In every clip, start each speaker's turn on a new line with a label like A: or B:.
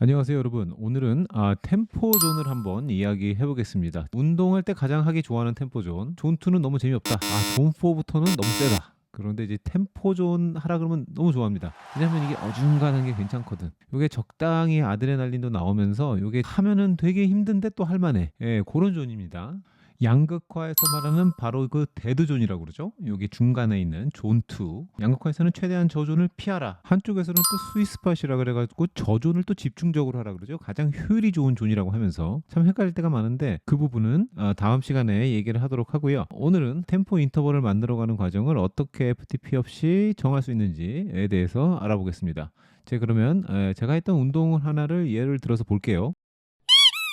A: 안녕하세요 여러분. 오늘은 템포존을 한번 이야기해 보겠습니다. 운동할 때 가장 하기 좋아하는 템포존. 존2는 너무 재미없다. 존4부터는 너무 세다. 그런데 이제 템포존 하라 그러면 너무 좋아합니다. 왜냐면 이게 어중간한 게 괜찮거든. 요게 적당히 아드레날린도 나오면서 요게 하면은 되게 힘든데 또 할만해. 예, 그런 존입니다. 양극화에서 말하는 바로 그 데드존이라고 그러죠. 여기 중간에 있는 존2. 양극화에서는 최대한 저존을 피하라. 한쪽에서는 또 스위스팟이라 그래가지고 저존을 또 집중적으로 하라 그러죠. 가장 효율이 좋은 존이라고 하면서 참 헷갈릴 때가 많은데 그 부분은 다음 시간에 얘기를 하도록 하고요. 오늘은 템포 인터벌을 만들어가는 과정을 어떻게 FTP 없이 정할 수 있는지에 대해서 알아보겠습니다. 그러면 제가 했던 운동 하나를 예를 들어서 볼게요.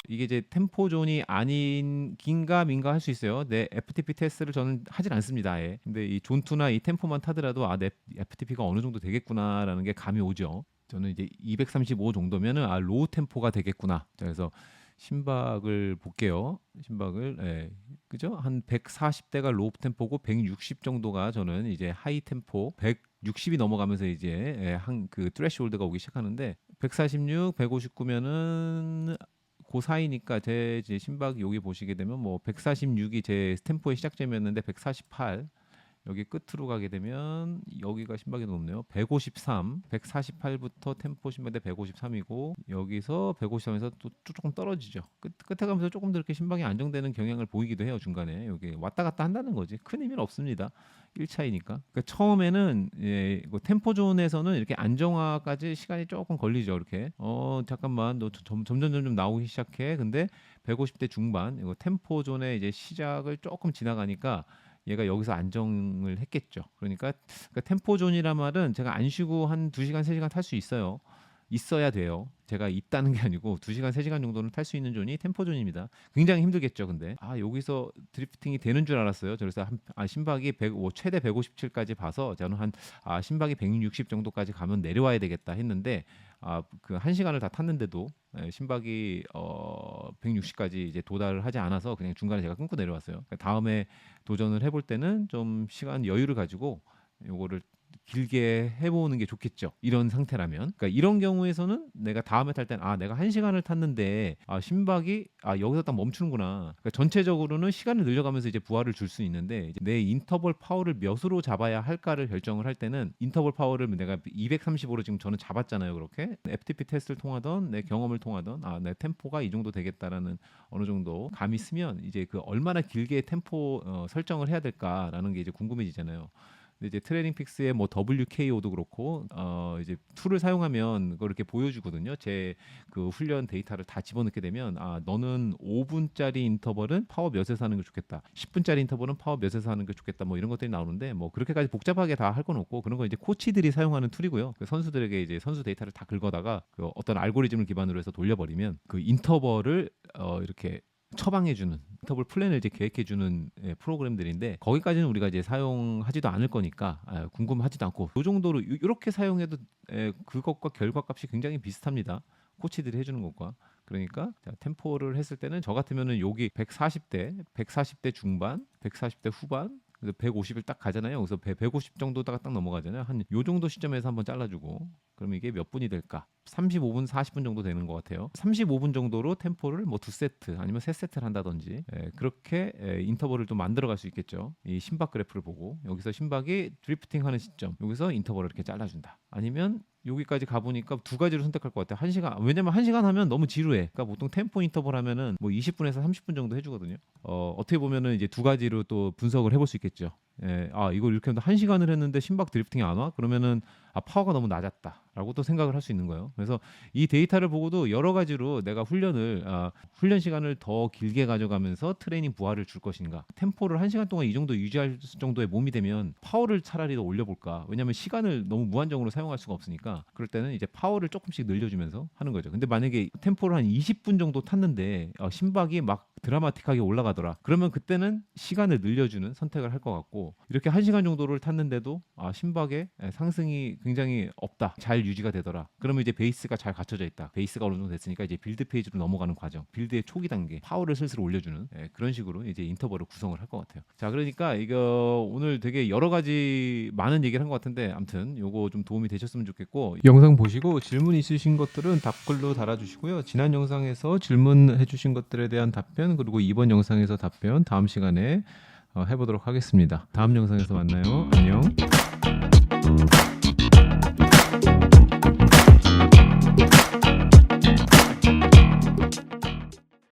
A: 이게 이제 템포존이 아닌 긴가 민가 할 수 있어요. 내 FTP 테스트를 저는 하진 않습니다. 아예. 근데 이 존2나 이 템포만 타더라도 내 FTP가 어느 정도 되겠구나라는 게 감이 오죠. 저는 이제 235 정도면은 로우 템포가 되겠구나. 그래서 심박을 볼게요. 심박을 그죠? 한 140대가 로우 템포고 160 정도가 저는 이제 하이 템포 160이 넘어가면서 이제 한 그 트래시홀드가 오기 시작하는데 146, 159면은 그 사이니까 제 이제 심박이 여기 보시게 되면 뭐 146이 제 템포의 시작점이었는데 148 여기 끝으로 가게 되면 여기가 심박이 높네요. 153, 148부터 템포 심박대 153이고 여기서 153에서 또 조금 떨어지죠. 끝에 가면서 조금 더 이렇게 심박이 안정되는 경향을 보이기도 해요. 중간에 여기 왔다 갔다 한다는 거지. 큰 의미는 없습니다. 1차이니까. 그러니까 처음에는 뭐 템포존에서는 이렇게 안정화까지 시간이 조금 걸리죠. 이렇게 잠깐만 너 점점 나오기 시작해. 근데 150대 중반 이거 템포존의 이제 시작을 조금 지나가니까 얘가 여기서 안정을 했겠죠. 그러니까 템포존이란 말은 제가 안 쉬고 한 2시간, 3시간 탈 수 있어요. 있어야 돼요. 제가 있다는 게 아니고 2시간, 3시간 정도는 탈 수 있는 존이 템포존입니다. 굉장히 힘들겠죠, 근데. 여기서 드리프팅이 되는 줄 알았어요. 그래서 심박이 최대 157까지 봐서 저는 심박이 160 정도까지 가면 내려와야 되겠다 했는데 그 1시간을 다 탔는데도 심박이 160까지 이제 도달을 하지 않아서 그냥 중간에 제가 끊고 내려왔어요. 그러니까 다음에 도전을 해볼 때는 좀 시간 여유를 가지고 요거를 길게 해보는 게 좋겠죠. 이런 상태라면. 그러니까 이런 경우에서는 내가 다음에 탈 때는 내가 1시간을 탔는데 심박이 여기서 딱 멈추는구나. 그러니까 전체적으로는 시간을 늘려가면서 이제 부하를 줄 수 있는데 이제 내 인터벌 파워를 몇으로 잡아야 할까를 결정을 할 때는 인터벌 파워를 내가 235로 지금 저는 잡았잖아요. 그렇게 FTP 테스트를 통하던 내 경험을 통하던 내 템포가 이 정도 되겠다라는 어느 정도 감이 쓰면 이제 그 얼마나 길게 템포 설정을 해야 될까라는 게 이제 궁금해지잖아요. 근데 이제 트레이닝 픽스의 뭐 WKO도 그렇고 이제 툴을 사용하면 그걸 이렇게 보여주거든요. 제 그 훈련 데이터를 다 집어넣게 되면 너는 5분짜리 인터벌은 파워 몇에서 하는 게 좋겠다. 10분짜리 인터벌은 파워 몇에서 하는 게 좋겠다. 뭐 이런 것들이 나오는데 뭐 그렇게까지 복잡하게 다 할 건 없고 그런 거 이제 코치들이 사용하는 툴이고요. 그 선수들에게 이제 선수 데이터를 다 긁어다가 그 어떤 알고리즘을 기반으로 해서 돌려버리면 그 인터벌을 이렇게 처방해주는 인터벌 플랜을 이제 계획해주는 프로그램들인데 거기까지는 우리가 이제 사용하지도 않을 거니까 궁금하지도 않고 이 정도로 이렇게 사용해도 그것과 결과값이 굉장히 비슷합니다. 코치들이 해주는 것과 그러니까 템포를 했을 때는 저 같으면은 여기 140대 중반, 140대 후반 그래서 150을 딱 가잖아요. 그래서 150 정도다가 딱 넘어가잖아요. 한 요 정도 시점에서 한번 잘라주고 그럼 이게 몇 분이 될까? 35분, 40분 정도 되는 것 같아요. 35분 정도로 템포를 뭐 2세트 아니면 3세트를 한다든지 그렇게 인터벌을 좀 만들어갈 수 있겠죠. 이 심박 그래프를 보고 여기서 심박이 드리프팅하는 시점 여기서 인터벌을 이렇게 잘라준다. 아니면 여기까지 가보니까 두 가지를 선택할 것 같아요. 1시간 왜냐면 1시간 하면 너무 지루해. 그러니까 보통 템포 인터벌 하면은 뭐 20분에서 30분 정도 해주거든요. 어떻게 보면은 이제 두 가지로 또 분석을 해볼 수 있겠죠. 이걸 이렇게 1시간을 했는데 심박 드리프팅이 안 와? 그러면은 파워가 너무 낮았다라고 또 생각을 할 수 있는 거예요. 그래서 이 데이터를 보고도 여러 가지로 내가 훈련 시간을 더 길게 가져가면서 트레이닝 부하를 줄 것인가, 템포를 1시간 동안 이 정도 유지할 정도의 몸이 되면 파워를 차라리 더 올려볼까. 왜냐하면 시간을 너무 무한정으로 사용할 수가 없으니까 그럴 때는 이제 파워를 조금씩 늘려주면서 하는 거죠. 근데 만약에 템포를 한 20분 정도 탔는데 심박이 막 드라마틱하게 올라가더라. 그러면 그때는 시간을 늘려주는 선택을 할 것 같고, 이렇게 1시간 정도를 탔는데도 심박에 상승이 굉장히 없다, 잘 유지가 되더라. 그러면 이제 베이스가 잘 갖춰져 있다. 베이스가 어느 정도 됐으니까 이제 빌드 페이지로 넘어가는 과정, 빌드의 초기 단계, 파워를 슬슬 올려주는 그런 식으로 이제 인터벌을 구성을 할 것 같아요. 자, 그러니까 이거 오늘 되게 여러 가지 많은 얘기를 한 것 같은데, 아무튼 요거 좀 도움이 되셨으면 좋겠고, 영상 보시고 질문 있으신 것들은 답글로 달아주시고요. 지난 영상에서 질문해주신 것들에 대한 답변, 그리고 이번 영상에서 답변 다음 시간에 해보도록 하겠습니다. 다음 영상에서 만나요. 안녕.